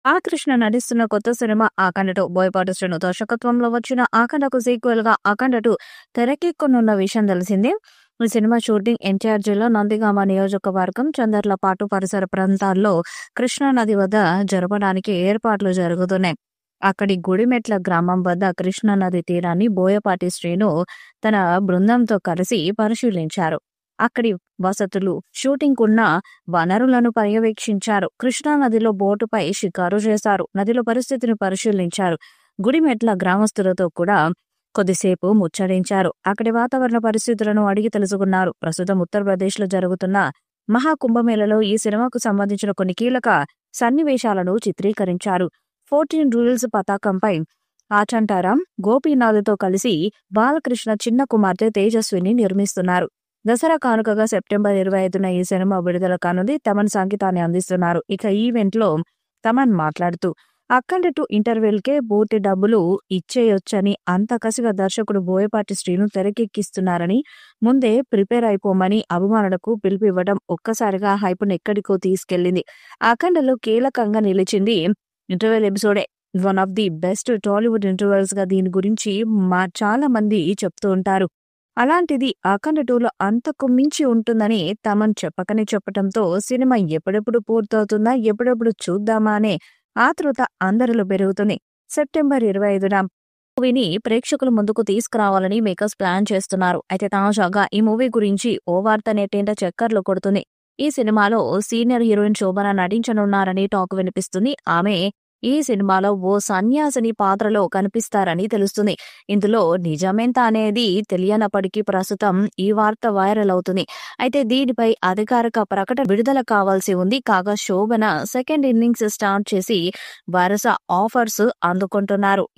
ఆ కృష్ణ నటిస్తున్న కొత్త సినిమా 'అఖండ 2' బోయపాటి శ్రీను దర్శకత్వంలో వచ్చిన 'అఖండ'కు సీక్వెల్ గా 'అఖండ 2' తెరకెక్కనున్న విషయం తెలిసిందే. ఈ సినిమా షూటింగ్ ఎన్టీఆర్ జిల్లా నందిగామ నియోజకవర్గం చందర్లపాటు పరిసర ప్రాంతాల్లో కృష్ణా నది వద్ద జరపడానికి ఏర్పాట్లు జరుగుతున్నాయి. అక్కడి గుడిమెట్ల గ్రామం వద్ద కృష్ణా నది తీరాన్ని బోయపాటి శ్రీను తన బృందంతో కలిసి పరిశీలించారు. అక్కడి వసతులు, షూటింగ్ ఉన్న వనరులను పర్యవేక్షించారు. కృష్ణా నదిలో బోటుపై షికారు చేశారు. నదిలో పరిస్థితిని పరిశీలించారు. గుడిమెట్ల గ్రామస్తులతో కూడా కొద్దిసేపు ముచ్చరించారు. అక్కడి వాతావరణ పరిస్థితులను అడిగి తెలుసుకున్నారు. ప్రస్తుతం ఉత్తరప్రదేశ్లో జరుగుతున్న మహాకుంభమేళలో ఈ సినిమాకు సంబంధించిన కొన్ని కీలక సన్నివేశాలను చిత్రీకరించారు. 14 రూల్స్ పతాకంపై ఆచంటారాం గోపీనాథ్తో కలిసి బాలకృష్ణ చిన్న కుమార్తె తేజస్విని నిర్మిస్తున్నారు. దసరా కానుకగా సెప్టెంబర్ 25న ఈ సినిమా విడుదల కానుంది. తమన్ సంగీతాన్ని అందిస్తున్నారు. ఇక ఈవెంట్లో తమన్ మాట్లాడుతూ అఖండ 2 ఇంటర్వెల్కే పూర్తి డబ్బులు ఇచ్చేయొచ్చని అంత కసిగా దర్శకుడు బోయపాటి శ్రీను తెరకెక్కిస్తున్నారని ముందే ప్రిపేర్ అయిపోమని అభిమానులకు పిలుపివ్వడం ఒక్కసారిగా హైపును ఎక్కడికో తీసుకెళ్లింది. అఖండలో కీలకంగా నిలిచింది ఇంటర్వెల్ ఎపిసోడే. One of the best Tollywood intervals గా దీని గురించి చాలా మంది చెప్తూ ఉంటారు. అలాంటిది అఖండ 2లో అంతకు మించి ఉంటుందని తమన్ చెప్పకనే చెప్పటంతో సినిమా ఎప్పుడెప్పుడు పూర్తవుతుందా, ఎప్పుడెప్పుడు చూద్దామా అనే ఆతృత అందరిలో పెరుగుతుంది. సెప్టెంబర్ 25న మూవీని ప్రేక్షకుల ముందుకు తీసుకురావాలని మేకర్స్ ప్లాన్ చేస్తున్నారు. అయితే తాజాగా ఈ మూవీ గురించి ఓ వార్త నెట్టింట చక్కర్లు కొడుతుంది. ఈ సినిమాలో సీనియర్ హీరోయిన్ శోభన నటించనున్నారని టాక్ వినిపిస్తుంది. ఆమె ఈ సినిమాలో ఓ సన్యాసిని పాత్రలో కనిపిస్తారని తెలుస్తుంది. ఇందులో నిజమెంత అనేది తెలియనప్పటికీ ప్రస్తుతం ఈ వార్త వైరల్ అవుతుంది. అయితే దీనిపై అధికారిక ప్రకటన విడుదల కావాల్సి ఉంది. కాగా శోభన సెకండ్ ఇన్నింగ్స్ స్టార్ట్ చేసి వరుస ఆఫర్స్ అందుకుంటున్నారు.